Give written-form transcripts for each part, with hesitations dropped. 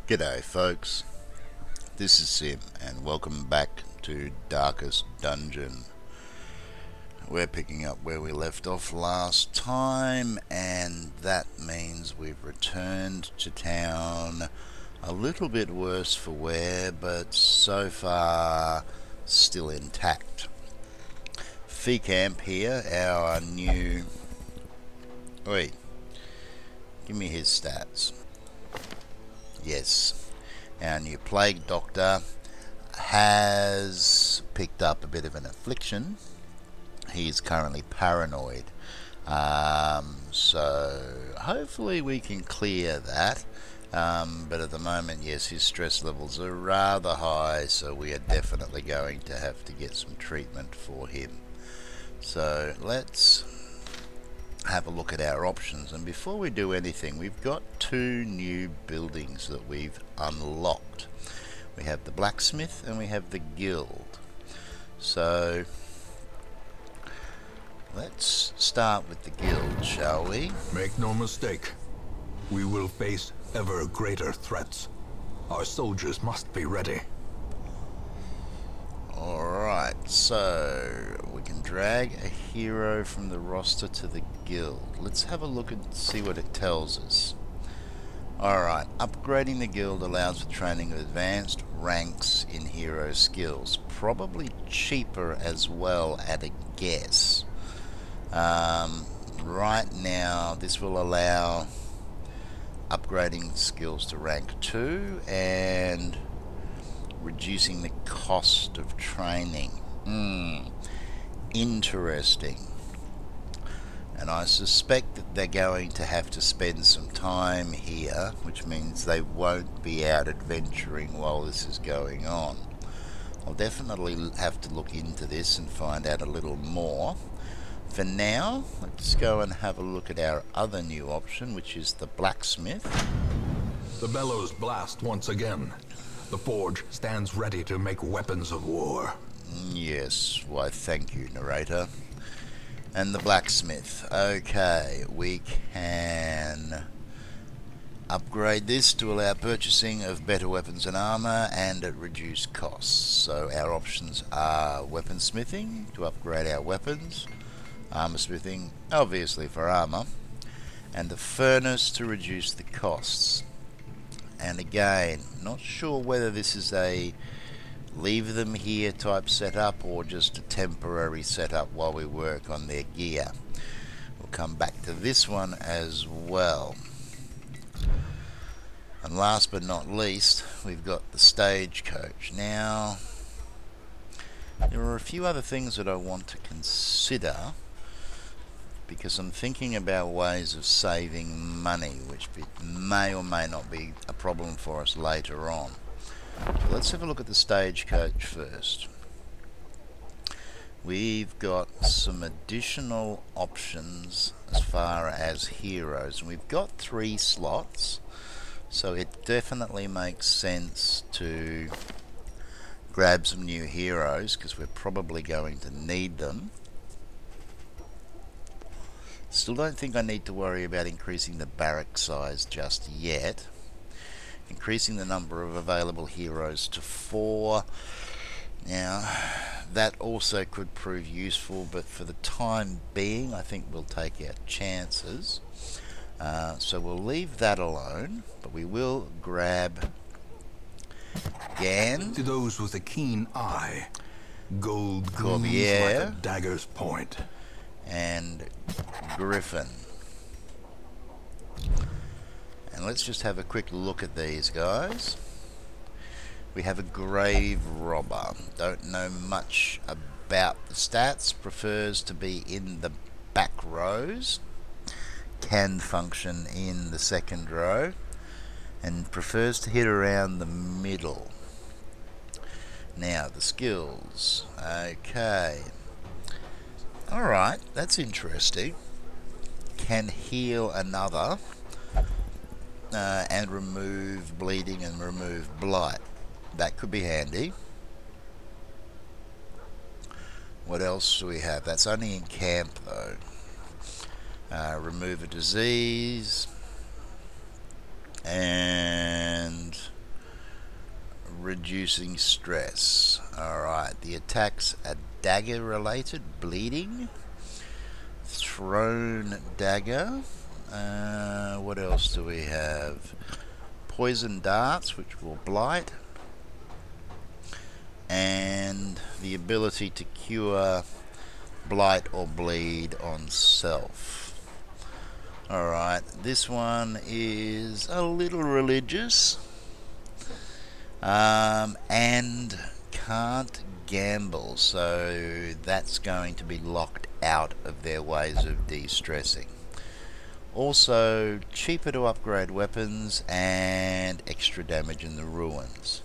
G'day folks, this is Sim and welcome back to Darkest Dungeon. We're picking up where we left off last time, and that means we've returned to town. A little bit worse for wear, but so far still intact. Fee Camp here, our new... Oi, give me his stats. Yes, our new plague doctor has picked up a bit of an affliction. He's currently paranoid, so hopefully we can clear that, but at the moment, yes, his stress levels are rather high, so we are definitely going to have to get some treatment for him. So let's have a look at our options, and before we do anything, we've got two new buildings that we've unlocked. We have the blacksmith and we have the guild. So let's start with the guild, shall we? Make no mistake, we will face ever greater threats. Our soldiers must be ready. Alright, so we can drag a hero from the roster to the guild. Let's have a look and see what it tells us. Alright, upgrading the guild allows for training of advanced ranks in hero skills. Probably cheaper as well at a guess. Right now this will allow upgrading skills to rank 2 and reducing the cost of training. Interesting. And I suspect that they're going to have to spend some time here, which means they won't be out adventuring while this is going on. I'll definitely have to look into this and find out a little more. For now, let's go and have a look at our other new option, which is the blacksmith. The bellows blast once again. The forge stands ready to make weapons of war. Yes, why thank you, narrator. And the blacksmith. Okay, we can upgrade this to allow purchasing of better weapons and armor and at reduced costs. So our options are weaponsmithing to upgrade our weapons, armor smithing obviously for armor, and the furnace to reduce the costs. And again, not sure whether this is a leave them here type setup or just a temporary setup while we work on their gear. We'll come back to this one as well. And last but not least, we've got the stagecoach. Now, there are a few other things that I want to consider, because I'm thinking about ways of saving money, which may or may not be a problem for us later on. So let's have a look at the stagecoach first. We've got some additional options as far as heroes, and we've got 3 slots, so it definitely makes sense to grab some new heroes because we're probably going to need them. Still don't think I need to worry about increasing the barrack size just yet. Increasing the number of available heroes to 4. Now, that also could prove useful, but for the time being, I think we'll take our chances. So we'll leave that alone, but we will grab Gan. To those with a keen eye, gold gleams like a dagger's point. And Griffin. And let's just have a quick look at these guys. We have a grave robber. Don't know much about the stats. Prefers to be in the back rows. Can function in the second row. And prefers to hit around the middle. Now, the skills. Okay. Alright, that's interesting. Can heal another. And remove bleeding and remove blight. That could be handy. What else do we have? That's only in camp though. Remove a disease. And reducing stress. Alright, the attacks are dagger related, bleeding, thrown dagger. What else do we have? Poison darts, which will blight, and the ability to cure blight or bleed on self. Alright, this one is a little religious, and can't gamble, so that's going to be locked out of their ways of de-stressing. Also, cheaper to upgrade weapons and extra damage in the ruins.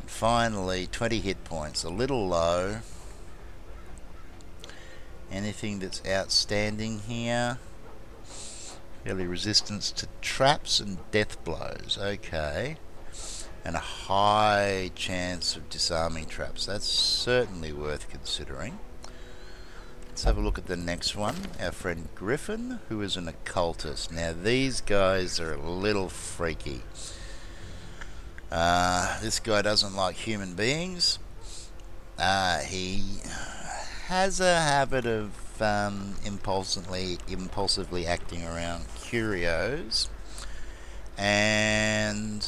And finally, 20 hit points, a little low. Anything that's outstanding here? Early resistance to traps and death blows. Okay. And a high chance of disarming traps. That's certainly worth considering. Let's have a look at the next one. Our friend Griffin, who is an occultist. Now these guys are a little freaky. This guy doesn't like human beings. He has a habit of impulsively acting around curios, and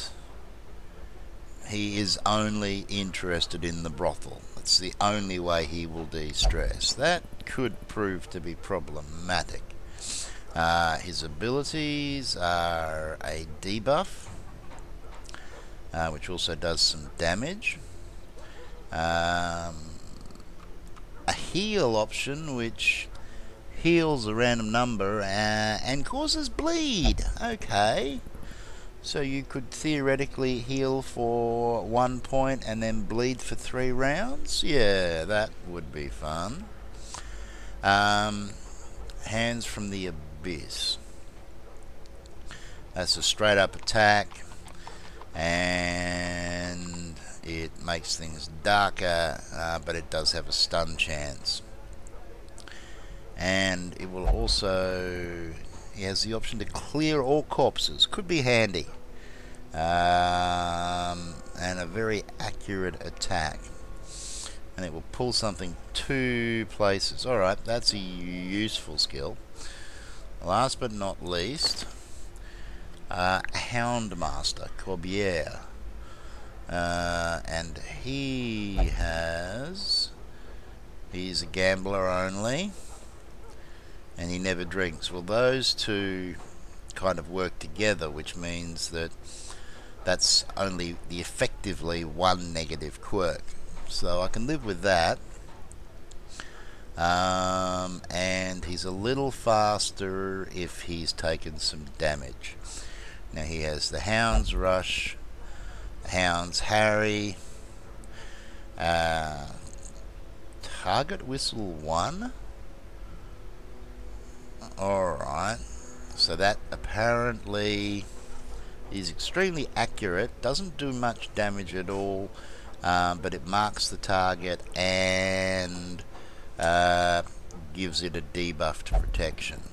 he is only interested in the brothel. It's the only way he will de-stress. That could prove to be problematic. His abilities are a debuff, which also does some damage. A heal option, which heals a random number and causes bleed. Okay. So you could theoretically heal for 1 point and then bleed for 3 rounds? Yeah, that would be fun. Hands from the Abyss. That's a straight up attack, and it makes things darker, but it does have a stun chance. And it will also... he has the option to clear all corpses. Could be handy. And a very accurate attack. And it will pull something 2 places. Alright, that's a useful skill. Last but not least, Houndmaster, Corbière. And he's a gambler only, and he never drinks. Well, those two kind of work together, which means that that's only the effectively 1 negative quirk, so I can live with that. And he's a little faster if he's taken some damage. Now he has the Hound's Rush, Hound's Harry, Target Whistle 1. Alright, so that apparently is extremely accurate, doesn't do much damage at all, but it marks the target and gives it a debuff to protection.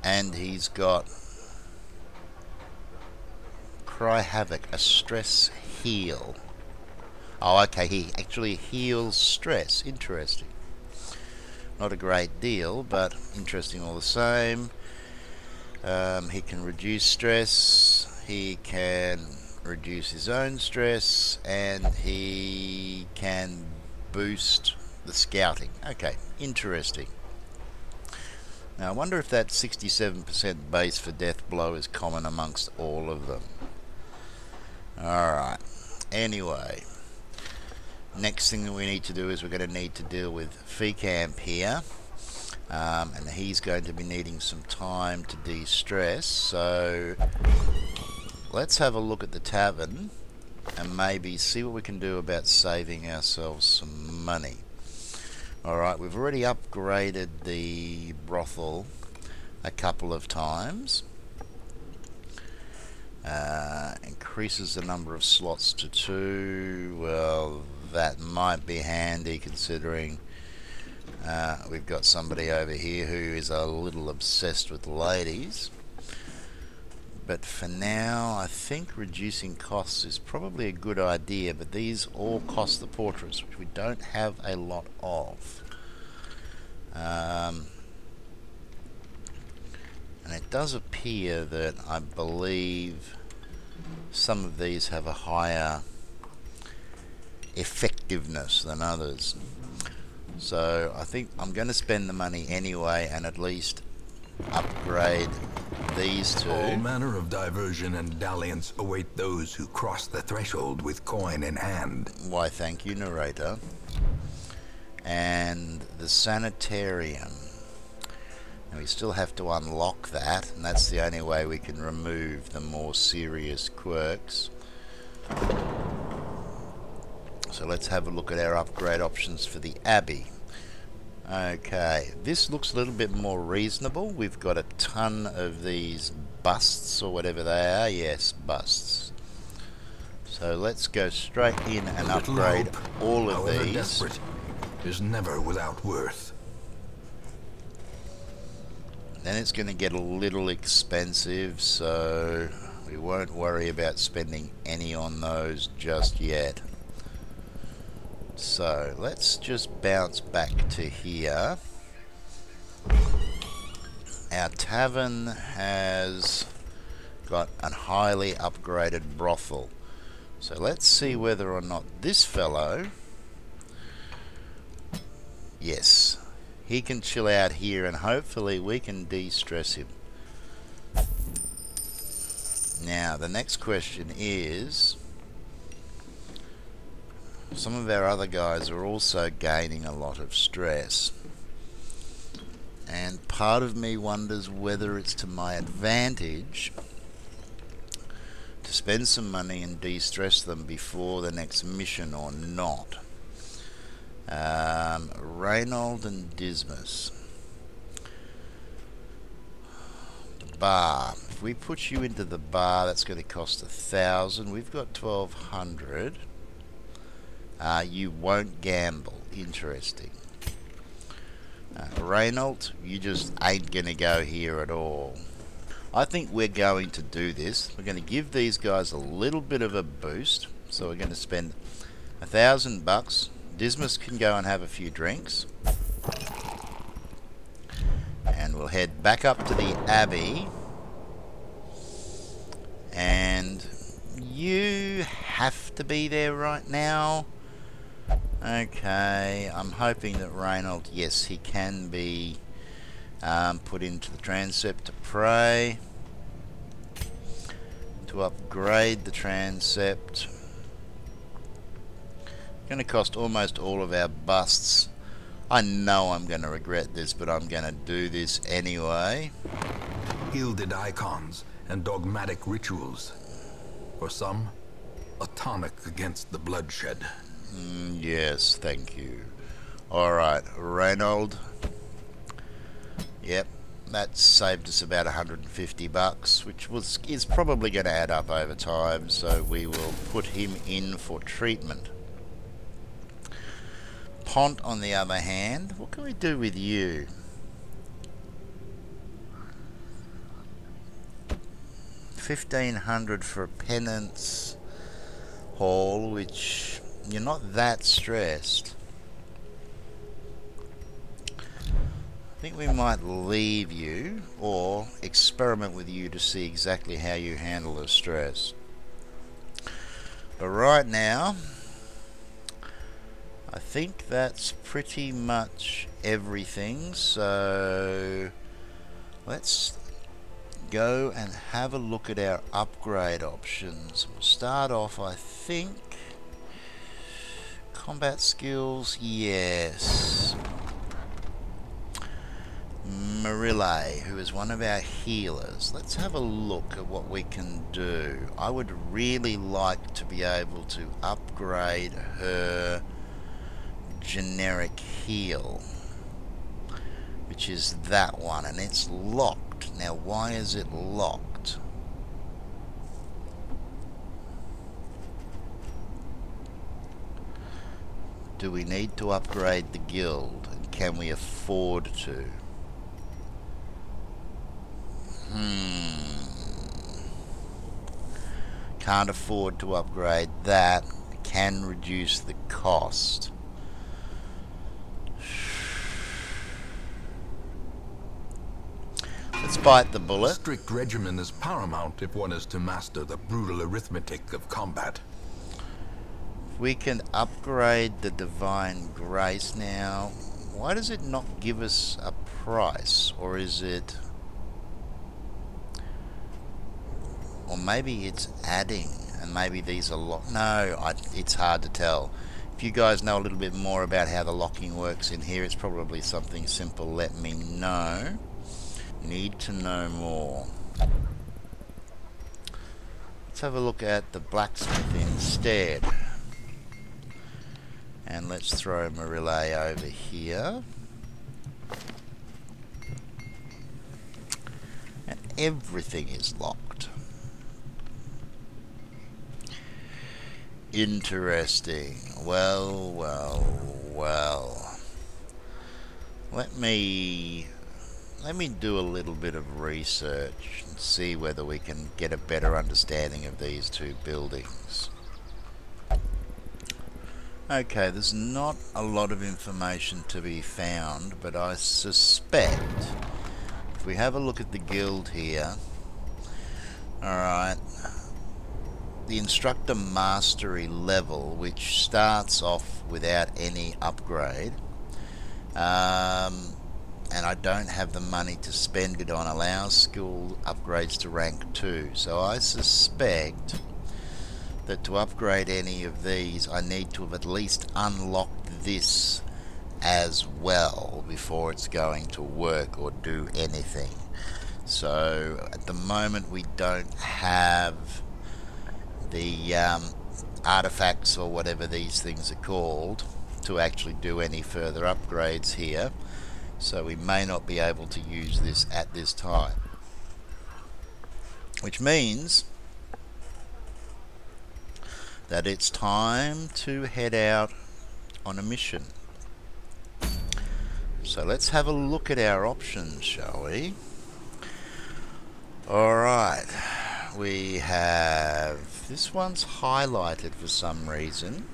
And he's got Cry Havoc, a stress heal. Oh, okay, he actually heals stress. Interesting. Not a great deal, but interesting all the same. He can reduce stress, he can reduce his own stress, and he can boost the scouting. Okay, interesting. Now I wonder if that 67% base for Death Blow is common amongst all of them. Alright, anyway, next thing that we need to do is we're going to need to deal with Fecamp here. And he's going to be needing some time to de-stress, so let's have a look at the tavern and maybe see what we can do about saving ourselves some money. Alright, we've already upgraded the brothel a couple of times. Increases the number of slots to 2. Well, that might be handy considering we've got somebody over here who is a little obsessed with ladies. but for now I think reducing costs is probably a good idea, but these all cost the portraits, which we don't have a lot of. And it does appear that I believe some of these have a higher effectiveness than others. So I think I'm going to spend the money anyway and at least upgrade these two. All manner of diversion and dalliance await those who cross the threshold with coin in hand. Why, thank you, narrator. And the sanitarium. Now we still have to unlock that, and that's the only way we can remove the more serious quirks. So let's have a look at our upgrade options for the Abbey. Okay, this looks a little bit more reasonable. We've got a ton of these busts, or whatever they are. Yes, busts. So let's go straight in and upgrade all of these. Desperate, is never without worth. Then it's going to get a little expensive, so we won't worry about spending any on those just yet. So let's just bounce back to here. Our tavern has got a highly upgraded brothel. So let's see whether or not this fellow, yes, he can chill out here, and hopefully we can de-stress him. Now the next question is, some of our other guys are also gaining a lot of stress, and part of me wonders whether it's to my advantage to spend some money and de-stress them before the next mission or not. Reynold and Dismas. The bar. If we put you into the bar, that's going to cost 1,000. We've got 1,200. You won't gamble. Interesting. Reynold, you just ain't going to go here at all. I think we're going to do this. We're going to give these guys a little bit of a boost. So we're going to spend $1,000. Dismas can go and have a few drinks. And we'll head back up to the Abbey. And you have to be there right now. Okay, I'm hoping that Reynold, yes, he can be put into the transept to pray. To upgrade the transept. Going to cost almost all of our busts. I know I'm going to regret this, but I'm going to do this anyway. Gilded icons and dogmatic rituals. For some, a tonic against the bloodshed. Yes, thank you. Alright, Reynold. Yep, that saved us about $150, which is probably going to add up over time, so we will put him in for treatment. Pont, on the other hand, what can we do with you? $1,500 for a penance hall, which you're not that stressed. I think we might leave you or experiment with you to see exactly how you handle the stress. But right now, I think that's pretty much everything, so let's go and have a look at our upgrade options. We'll start off, I think, combat skills, yes. Marille, who is one of our healers. Let's have a look at what we can do. I would really like to be able to upgrade her generic heal, which is that one, and it's locked. Now, why is it locked? Do we need to upgrade the guild, and can we afford to? can't afford to upgrade that. Can reduce the cost. Let's bite the bullet. Strict regimen is paramount if one is to master the brutal arithmetic of combat. We can upgrade the Divine Grace now. Why does it not give us a price? Or is it... Or maybe it's adding, and maybe these are no, it's hard to tell. If you guys know a little bit more about how the locking works in here, it's probably something simple. Let me know. Need to know more. Let's have a look at the blacksmith instead. And let's throw Marile over here. And everything is locked. Interesting. Well, well, well. Let me do a little bit of research and see whether we can get a better understanding of these two buildings. Okay, there's not a lot of information to be found, but I suspect if we have a look at the guild here, alright, the instructor mastery level, which starts off without any upgrade, and I don't have the money to spend it on, allows skill upgrades to rank 2. So I suspect that to upgrade any of these, I need to have at least unlocked this as well before it's going to work or do anything. So at the moment we don't have the artifacts or whatever these things are called to actually do any further upgrades here. So we may not be able to use this at this time. Which means that it's time to head out on a mission. So let's have a look at our options, shall we? Alright, we have... this one's highlighted for some reason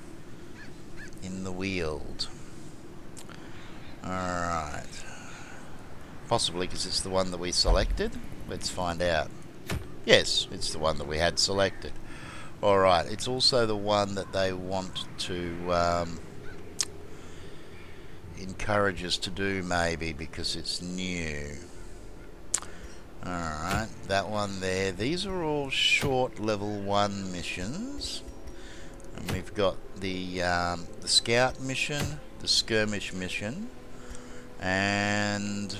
in the Weald. Alright. Possibly because it's the one that we selected. Let's find out. Yes, it's the one that we had selected. Alright, it's also the one that they want to encourage us to do, maybe, because it's new. Alright, that one there. These are all short level 1 missions. And we've got the scout mission, the skirmish mission, and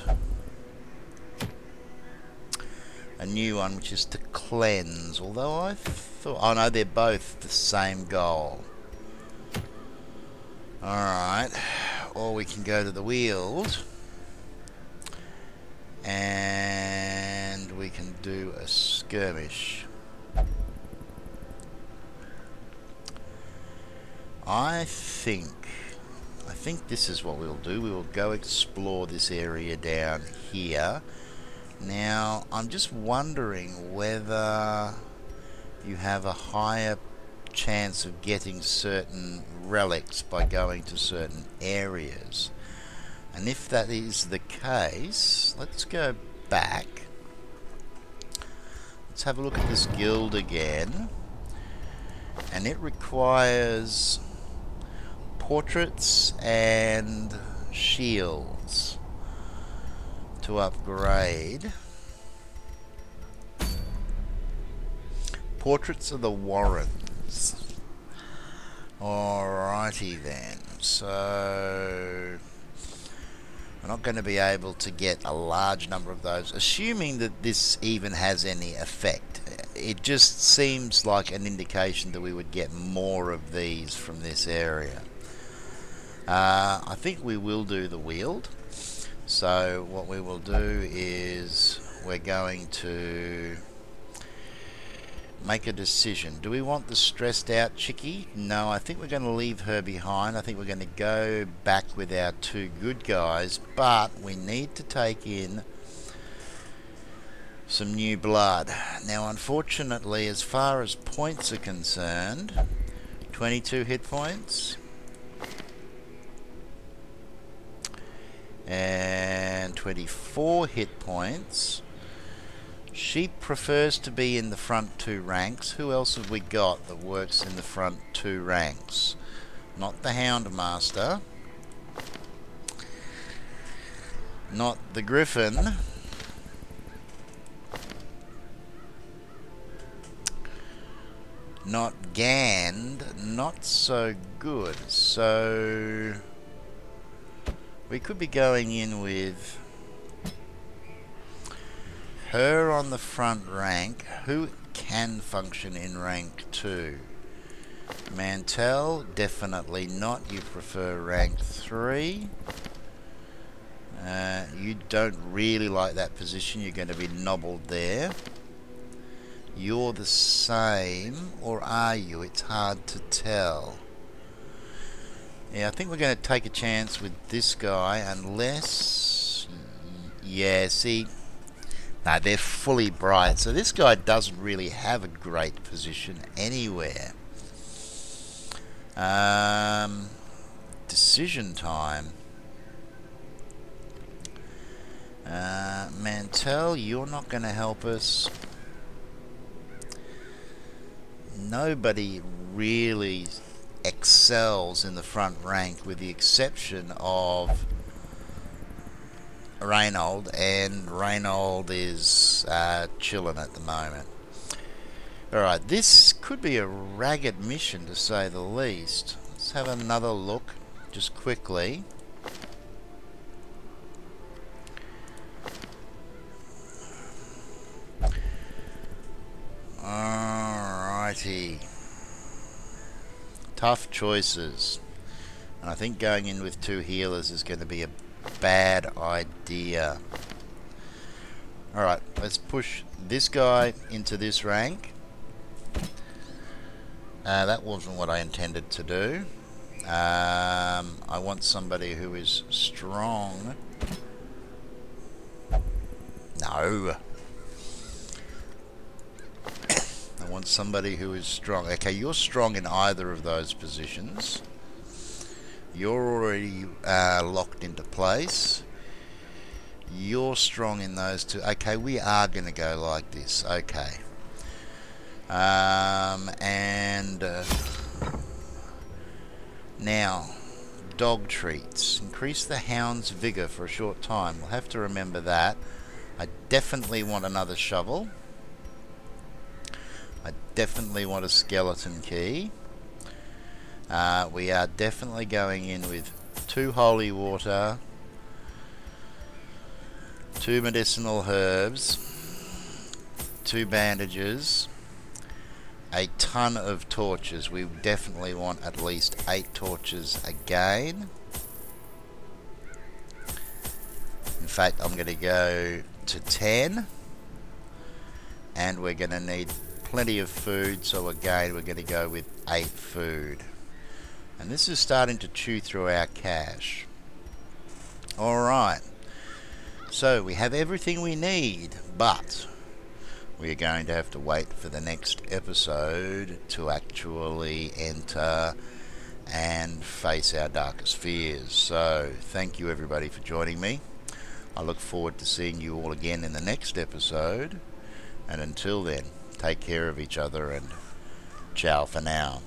a new one which is to cleanse, although I thought, oh no, they're both the same goal. Alright, or we can go to the Weald and we can do a skirmish. I think this is what we'll do. We will go explore this area down here. Now, I'm just wondering whether you have a higher chance of getting certain relics by going to certain areas. And if that is the case, let's go back. Let's have a look at this guild again. And it requires portraits and shields to upgrade. Portraits of the Warrens. Alrighty then. So we're not going to be able to get a large number of those, assuming that this even has any effect. It just seems like an indication that we would get more of these from this area. I think we will do the Weald. So what we will do is we're going to make a decision. Do we want the stressed out chickie? No, I think we're going to leave her behind. I think we're going to go back with our two good guys, but we need to take in some new blood. Now unfortunately, as far as points are concerned, 22 hit points and 24 hit points. She prefers to be in the front 2 ranks. Who else have we got that works in the front 2 ranks? Not the Houndmaster, not the Griffin, not Gand, not so good. So we could be going in with her on the front rank. Who can function in rank 2? Mantell, definitely not. You prefer rank 3. You don't really like that position. You're going to be nobbled there. You're the same, or are you? It's hard to tell. Yeah, I think we're going to take a chance with this guy, unless... Yeah, see... No, they're fully bright, so this guy doesn't really have a great position anywhere. Decision time. Mantell, you're not going to help us. Nobody really excels in the front rank with the exception of Reynold, and Reynold is chilling at the moment. Alright, this could be a ragged mission to say the least. Let's have another look just quickly. Alrighty. Tough choices. And I think going in with 2 healers is going to be a bad idea. Alright, let's push this guy into this rank. That wasn't what I intended to do. I want somebody who is strong. No. I want somebody who is strong. Okay, you're strong in either of those positions. You're already locked into place. You're strong in those two. Okay, we are going to go like this. Okay. Now, dog treats. Increase the hound's vigor for a short time. We'll have to remember that. I definitely want another shovel. I definitely want a skeleton key. We are definitely going in with 2 holy water, 2 medicinal herbs, 2 bandages, a ton of torches. We definitely want at least 8 torches again. In fact, I'm going to go to 10, and we're going to need plenty of food, so again we're going to go with 8 food. And this is starting to chew through our cash. Alright, so we have everything we need, but we're going to have to wait for the next episode to actually enter and face our darkest fears. So thank you everybody for joining me. I look forward to seeing you all again in the next episode, and until then, take care of each other and ciao for now.